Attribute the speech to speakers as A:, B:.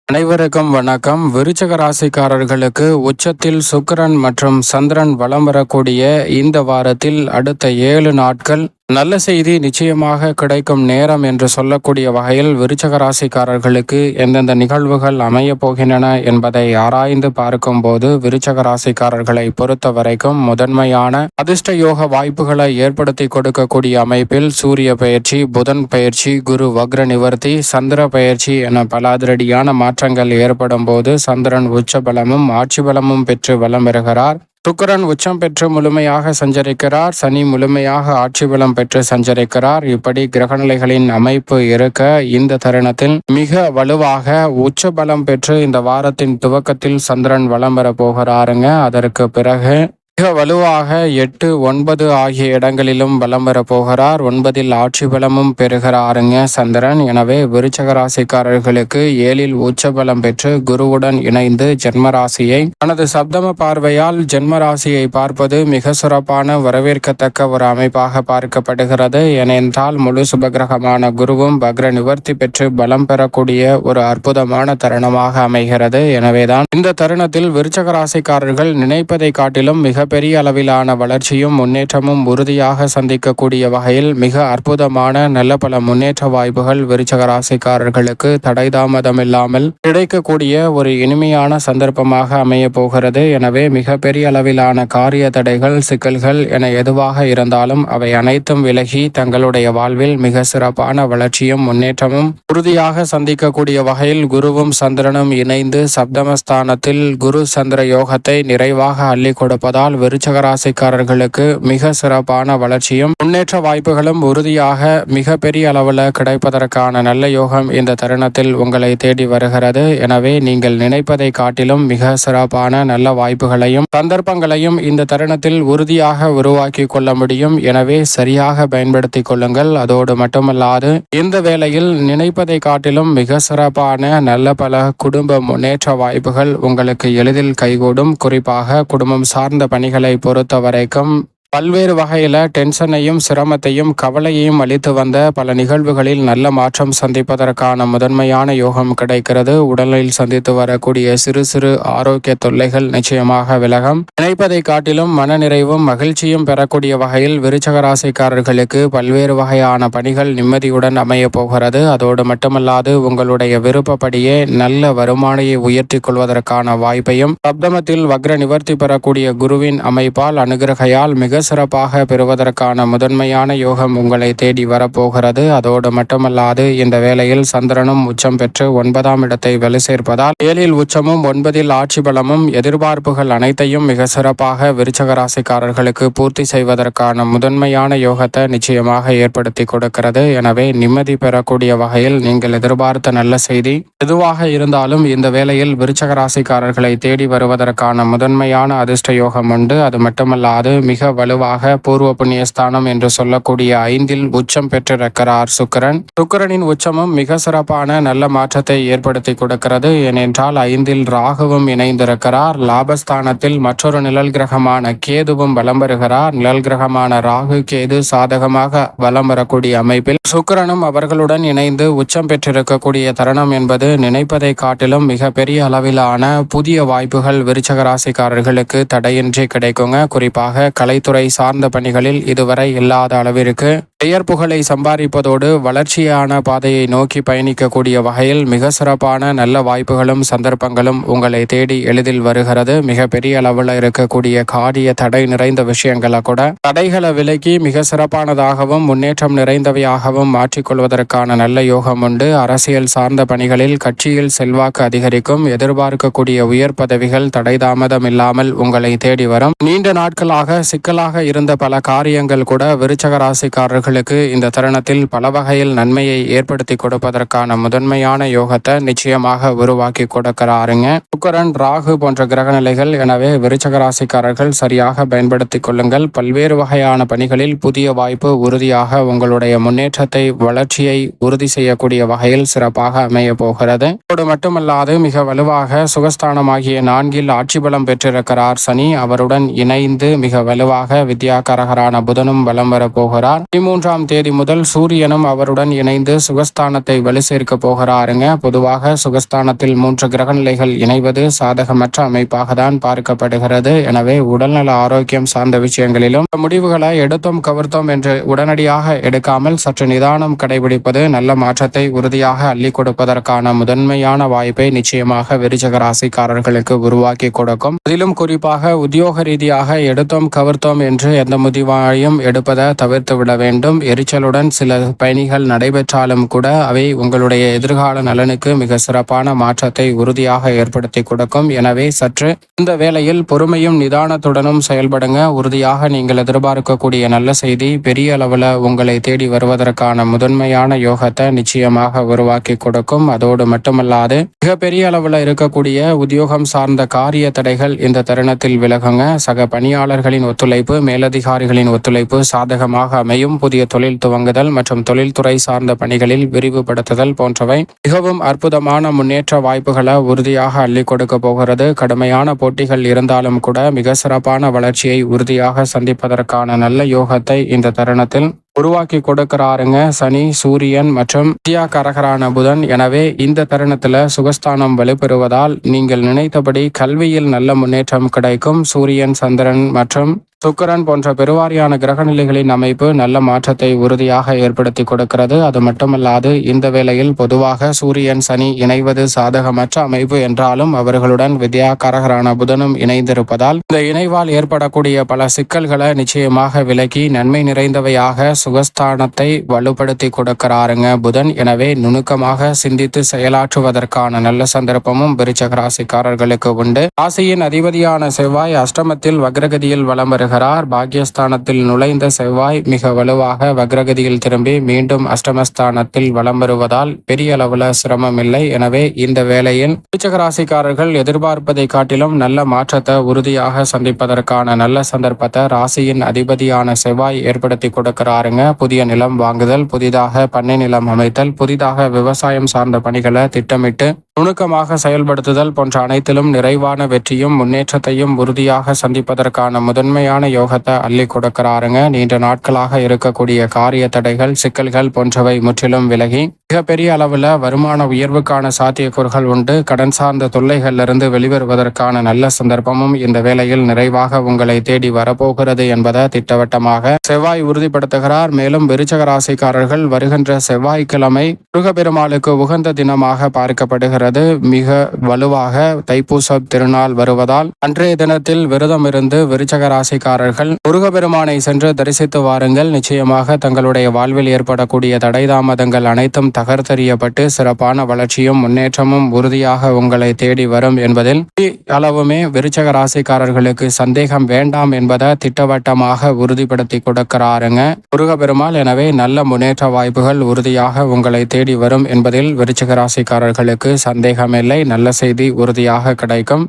A: அனைவருக்கும் வணக்கம். விருச்சக ராசிக்காரர்களுக்கு உச்சத்தில் சுக்கிரன் மற்றும் சந்திரன் வலம் வரக்கூடிய இந்த வாரத்தில் அடுத்த 7 நாட்கள் நல்ல செய்தி நிச்சயமாக கிடைக்கும் நேரம் என்று சொல்லக்கூடிய வகையில் விருச்சக ராசிக்காரர்களுக்கு எந்தெந்த நிகழ்வுகள் அமைய போகின்றன என்பதை ஆராய்ந்து பார்க்கும்போது விருச்சக ராசிக்காரர்களை பொறுத்த வரைக்கும் முதன்மையான அதிர்ஷ்ட யோக வாய்ப்புகளை ஏற்படுத்தி கொடுக்கக்கூடிய அமைப்பில் சூரிய பெயர்ச்சி, புதன் பெயர்ச்சி, குரு வக்ர நிவர்த்தி, சந்திர பெயர்ச்சி என பல அதிரடியான மாற்றங்கள் ஏற்படும் போது சந்திரன் உச்ச பலமும் ஆட்சி பலமும் பெற்று வலம் பெறுகிறார். சுக்கிரன் உச்சம் பெற்று முழுமையாக சஞ்சரிக்கிறார். சனி முழுமையாக ஆட்சி பலம் பெற்று சஞ்சரிக்கிறார். இப்படி கிரகநிலைகளின் அமைப்பு இருக்க இந்த தருணத்தில் மிக வலுவாக உச்ச பலம் பெற்று இந்த வாரத்தின் துவக்கத்தில் சந்திரன் வலம் பெற போகிறாருங்க. அதற்கு பிறகு மிக வலுவாக 8, 9 ஆகிய இடங்களிலும் பலம் பெற போகிறார். 9இல் ஆட்சி பலமும் பெறுகிறாருங்க சந்திரன். எனவே விருச்சக ராசிக்காரர்களுக்கு 7இல் உச்ச பலம் பெற்று குருவுடன் இணைந்து ஜென்மராசியை தனது சப்தம பார்வையால் ஜென்மராசியை பார்ப்பது மிக சிறப்பான வரவேற்கத்தக்க ஒரு அமைப்பாக பார்க்கப்படுகிறது. ஏனென்றால் முழு சுபகிரகமான குருவும் வக்ர நிவர்த்தி பெற்று பலம் பெறக்கூடிய ஒரு அற்புதமான தருணமாக அமைகிறது. எனவேதான் இந்த தருணத்தில் விருச்சக ராசிக்காரர்கள் நினைப்பதை காட்டிலும் மிக பெரிய அளவிலான வளர்ச்சியும் முன்னேற்றமும் உறுதியாக சந்திக்கக்கூடிய வகையில் மிக அற்புதமான நல்ல பல முன்னேற்ற வாய்ப்புகள் விருச்சக ராசிக்காரர்களுக்கு தடைதாமதமில்லாமல் கிடைக்கக்கூடிய ஒரு இனிமையான சந்தர்ப்பமாக அமைய போகிறது. எனவே மிக பெரிய அளவிலான காரிய தடைகள், சிக்கல்கள் என எதுவாக இருந்தாலும் அவை அனைத்தும் விலகி தங்களுடைய வாழ்வில் மிக சிறப்பான வளர்ச்சியும் முன்னேற்றமும் உறுதியாக சந்திக்கக்கூடிய வகையில் குருவும் சந்திரனும் இணைந்து சப்தமஸ்தானத்தில் குரு சந்திர யோகத்தை நிறைவாக அள்ளி கொடுப்பதால் விருச்சக ராசிக்காரர்களுக்கு மிக சிறப்பான வளர்ச்சியும் முன்னேற்ற வாய்ப்புகளும் உறுதியாக மிக பெரிய அளவில் கிடைப்பதற்கான நல்ல யோகம் இந்த தருணத்தில் உங்களை தேடி வருகிறது. எனவே நீங்கள் நினைப்பதை காட்டிலும் மிக சிறப்பான நல்ல வாய்ப்புகளையும் சந்தர்ப்பங்களையும் இந்த தருணத்தில் உறுதியாக உருவாக்கி கொள்ள முடியும். எனவே சரியாக பயன்படுத்தி கொள்ளுங்கள். அதோடு மட்டுமல்லாது இந்த வேளையில் நினைப்பதை காட்டிலும் மிக சிறப்பான நல்ல பல குடும்ப முன்னேற்ற வாய்ப்புகள் உங்களுக்கு எளிதில் கைகூடும். குறிப்பாக குடும்பம் சார்ந்த பணிகளை பொறுத்த வரைக்கும் பல்வேறு வகையில டென்ஷனையும் சிரமத்தையும் கவலையையும் அளித்து வந்த பல நிகழ்வுகளில் நல்ல மாற்றம் சந்திப்பதற்கான முதன்மையான யோகம் கிடைக்கிறது. உடலில் சந்தித்து வரக்கூடிய சிறு சிறு ஆரோக்கிய தொல்லைகள் நிச்சயமாக விலகும். நினைப்பதை காட்டிலும் மனநிறைவும் மகிழ்ச்சியும் பெறக்கூடிய வகையில் விருச்சக ராசிக்காரர்களுக்கு பல்வேறு வகையான பணிகள் நிம்மதியுடன் அமைய போகிறது. அதோடு மட்டுமல்லாது உங்களுடைய விருப்பப்படியே நல்ல வருமானையை உயர்த்தி கொள்வதற்கான வாய்ப்பையும் சப்தமத்தில் வக்ர நிவர்த்தி பெறக்கூடிய குருவின் அமைப்பால் அனுகிரகையால் மிக சிறப்பாக பெறுவதற்கான முதன்மையான யோகம் உங்களை தேடி வரப்போகிறது. அதோடு மட்டுமல்லாது இந்த வேளையில் சந்திரனும் உச்சம் பெற்று 9ஆம் இடத்தை வலு சேர்ப்பதால் 7இல் உச்சமும் 9இல் ஆட்சி பலமும் எதிர்பார்ப்புகள் அனைத்தையும் மிக சிறப்பாக விருச்சக ராசிக்காரர்களுக்கு பூர்த்தி செய்வதற்கான முதன்மையான யோகத்தை நிச்சயமாக ஏற்படுத்தி கொடுக்கிறது. எனவே நிம்மதி பெறக்கூடிய வகையில் நீங்கள் எதிர்பார்த்த நல்ல செய்தி எதுவாக இருந்தாலும் இந்த வேளையில் விருச்சக ராசிக்காரர்களை தேடி வருவதற்கான முதன்மையான அதிர்ஷ்ட யோகம் உண்டு. அது மட்டுமல்லாது மிக வலுவாக பூர்வ புண்ணியஸ்தானம் என்று சொல்லக்கூடிய 5இல் உச்சம் பெற்றிருக்கிறார் சுக்கிரன். சுக்கிரனின் உச்சமும் மிக சிறப்பான நல்ல மாற்றத்தை ஏற்படுத்தி கொடுக்கிறது. ஏனென்றால் 5இல் ராகுவும் இணைந்திருக்கிறார். லாபஸ்தானத்தில் மற்றொரு நிழல் கிரகமான கேதுவும் வலம் வருகிறார். நிழல் கிரகமான ராகு கேது சாதகமாக வலம் வரக்கூடிய அமைப்பில் சுக்கிரனும் அவர்களுடன் இணைந்து உச்சம் பெற்றிருக்கக்கூடிய தருணம் என்பது நினைப்பதை காட்டிலும் மிக பெரிய அளவிலான புதிய வாய்ப்புகள் விருச்சக ராசிக்காரர்களுக்கு தடையின்றி கிடைக்குங்க. குறிப்பாக கலைத்துறை சார்ந்த பணிகளில் இதுவரை இல்லாத அளவிற்கு பெயர் புகழை சம்பாதிப்பதோடு வளர்ச்சியான பாதையை நோக்கி பயணிக்கக்கூடிய வகையில் மிக சிறப்பான நல்ல வாய்ப்புகளும் சந்தர்ப்பங்களும் உங்களை தேடி எளிதில் வருகிறது. மிக பெரிய அளவில் இருக்கக்கூடிய காரிய தடை நிறைந்த விஷயங்களை கூட தடைகளை விலக்கி மிக சிறப்பானதாகவும் முன்னேற்றம் நிறைந்தவையாகவும் மாற்றிக்கொள்வதற்கான நல்ல யோகம் உண்டு. அரசியல் சார்ந்த பணிகளில் கட்சியில் செல்வாக்கு அதிகரிக்கும். எதிர்பார்க்கக்கூடிய உயர் பதவிகள் தடைதாமதம் இல்லாமல் உங்களை தேடி வரும். நீண்ட நாட்களாக சிக்கலாக இருந்த பல காரியங்கள் கூட விருச்சக ராசிக்காரர்கள் இந்த தருணத்தில் பல வகையில் நன்மையை ஏற்படுத்தி கொடுப்பதற்கான முதன்மையான யோகத்தை நிச்சயமாக உருவாக்கி கொடுக்கிறாருங்க சுக்கிரன், ராகு போன்ற கிரகநிலைகள். எனவே விருச்சக ராசிக்காரர்கள் சரியாக பயன்படுத்திக் கொள்ளுங்கள். பல்வேறு வகையான பணிகளில் புதிய வாய்ப்பு உறுதியாக உங்களுடைய முன்னேற்றத்தை வளர்ச்சியை உறுதி செய்யக்கூடிய வகையில் சிறப்பாக அமைய போகிறது. அதோடு மட்டுமல்லாது மிக வலுவாக சுகஸ்தானமாகிய 4இல் ஆட்சி பலம் பெற்றிருக்கிறார் சனி. அவருடன் இணைந்து மிக வலுவாக வித்யாகாரகரான புதனும் வலம் வர போகிறார். 13ஆம் தேதி முதல் சூரியனும் அவருடன் இணைந்து சுகஸ்தானத்தை வலு சேர்க்க போகிறாருங்க. பொதுவாக சுகஸ்தானத்தில் 3 கிரக நிலைகள் இணைவது சாதகமற்ற அமைப்பாக தான் பார்க்கப்படுகிறது. எனவே உடல்நல ஆரோக்கியம் சார்ந்த விஷயங்களிலும் முடிவுகளை எடுத்தோம் கவர்த்தோம் என்று உடனடியாக எடுக்காமல் சற்று நிதானம் கடைபிடிப்பது நல்ல மாற்றத்தை உறுதியாக அள்ளி கொடுப்பதற்கான முதன்மையான வாய்ப்பை நிச்சயமாக விருச்சிக ராசிக்காரர்களுக்கு உருவாக்கி கொடுக்கும். அதிலும் குறிப்பாக உத்தியோக ரீதியாக எடுத்தோம் கவர்த்தோம் என்று எந்த முடிவையும் எடுப்பதை தவிர்த்து விட வேண்டும். எரிச்சலுடன் சில பயணிகள் நடைபெற்றாலும் கூட அவை உங்களுடைய எதிர்கால நலனுக்கு மிக சிறப்பான மாற்றத்தை உறுதியாக ஏற்படுத்தி கொடுக்கும். எனவே சற்று இந்த வேளையில் பொறுமையும் நிதானத்துடனும் செயல்படுங்க. உறுதியாக நீங்கள் எதிர்பார்க்கக்கூடிய நல்ல செய்தி பெரிய அளவில் உங்களை தேடி வருவதற்கான முதன்மையான யோகத்தை நிச்சயமாக உருவாக்கி கொடுக்கும். அதோடு மட்டுமல்லாது மிகப்பெரிய அளவில் இருக்கக்கூடிய உத்தியோகம் சார்ந்த காரிய தடைகள் இந்த தருணத்தில் விலகுங்க. சக பணியாளர்களின் ஒத்துழைப்பு, மேலதிகாரிகளின் ஒத்துழைப்பு சாதகமாக அமையும். புதிய தொழில் துவங்குதல் மற்றும் தொழில்துறை சார்ந்த பணிகளில் விரிவுபடுத்துதல் போன்றவை மிகவும் அற்புதமான முன்னேற்ற வாய்ப்புகளை உறுதியாக அள்ளி கொடுக்க போகிறது. கடுமையான போட்டிகள் இருந்தாலும் கூட மிக சிறப்பான வளர்ச்சியை உறுதியாக சந்திப்பதற்கான நல்ல யோகத்தை இந்த தருணத்தில் உருவாக்கி கொடுக்கிறாருங்க சனி, சூரியன் மற்றும் வித்யாகாரகரான புதன். எனவே இந்த தருணத்துல சுகஸ்தானம் வலுப்பெறுவதால் நீங்கள் நினைத்தபடி கல்வியில் நல்ல முன்னேற்றம் கிடைக்கும். சூரியன், சந்திரன் மற்றும் சுக்கிரன் போன்ற பெருவாரியான கிரக நிலைகளின் அமைப்பு நல்ல மாற்றத்தை உறுதியாக ஏற்படுத்தி கொடுக்கிறது. அது மட்டுமல்லாது இந்த வேளையில் பொதுவாக சூரியன், சனி இணைவது சாதகமற்ற அமைப்பு என்றாலும் அவர்களுடன் வித்யாகாரகரான புதனும் இணைந்திருப்பதால் இந்த இணைவால் ஏற்படக்கூடிய பல சிக்கல்களை நிச்சயமாக விலக்கி நன்மை நிறைந்தவையாக சுகஸ்தானத்தை வலுப்படுத்தி கொடுக்கிறாருங்க புதன். எனவே நுணுக்கமாக சிந்தித்து செயலாற்றுவதற்கான நல்ல சந்தர்ப்பமும் விருச்சிக ராசிக்காரர்களுக்கு உண்டு. ராசியின் அதிபதியான செவ்வாய் அஷ்டமத்தில் வக்ரகதியில் வலம் வருகிறார். பாக்கியஸ்தானத்தில் நுழைந்த செவ்வாய் மிக வலுவாக வக்ரகதியில் திரும்பி மீண்டும் அஷ்டமஸ்தானத்தில் வலம் வருவதால் பெரிய அளவுல சிரமம் இல்லை. எனவே இந்த வேளையில் விருச்சிக ராசிக்காரர்கள் எதிர்பார்ப்பதை காட்டிலும் நல்ல மாற்றத்தை உறுதியாக சந்திப்பதற்கான நல்ல சந்தர்ப்பத்தை ராசியின் அதிபதியான செவ்வாய் ஏற்படுத்தி கொடுக்கிறாருங்க. புதிய நிலம் வாங்குதல், புதிதாக பண்ணை நிலம் அமைத்தல், புதிதாக விவசாயம் சார்ந்த பணிகளை திட்டமிட்டு நுணுக்கமாக செயல்படுத்துதல் போன்ற அனைத்திலும் நிறைவான வெற்றியும் முன்னேற்றத்தையும் உறுதியாக சந்திப்பதற்கான முதன்மையான யோகத்தை அள்ளி கொடுக்கிறாருங்க. நீண்ட நாட்களாக இருக்கக்கூடிய காரிய தடைகள், சிக்கல்கள் போன்றவை முற்றிலும் விலகி மிகப்பெரிய அளவில் வருமான உயர்வுக்கான சாத்தியக்கூறுகள் உண்டு. கடன் சார்ந்த தொல்லைகளிலிருந்து வெளிவருவதற்கான நல்ல சந்தர்ப்பமும் இந்த வேளையில் நிறைவாக உங்களை தேடி வரப்போகிறது என்பதை திட்டவட்டமாக செவ்வாய் உறுதிப்படுத்துகிறார். மேலும் விருச்சிக ராசிக்காரர்கள் வருகின்ற செவ்வாய்க்கிழமை முருகப்பெருமாளுக்கு உகந்த தினமாக பார்க்கப்படுகிறது. மிக வலுவாக தைப்பூச திருநாள் வருவதால் அன்றைய தினத்தில் விரதம் இருந்து விருச்சிக ராசிக்காரர்கள் முருகப்பெருமானை சென்று தரிசித்து வாருங்கள். நிச்சயமாக தங்களுடைய வாழ்வில் ஏற்படக்கூடிய தடை தாமதங்கள் அனைத்தும் தகர்த்தெறியப்பட்டு சிறப்பான வளர்ச்சியும் முன்னேற்றமும் உறுதியாக உங்களை தேடி வரும் என்பதில் அளவுமே விருச்சிக ராசிக்காரர்களுக்கு சந்தேகம் வேண்டாம் என்பதை திட்டவட்டமாக உறுதிப்படுத்தி கொடுக்கிறாருங்க முருகப்பெருமாள். எனவே நல்ல முன்னேற்ற வாய்ப்புகள் உறுதியாக உங்களை தேடி வரும் என்பதில் விருச்சிக ராசிக்காரர்களுக்கு சந்தேகமில்லை. நல்ல செய்தி உறுதியாக கிடைக்கும்.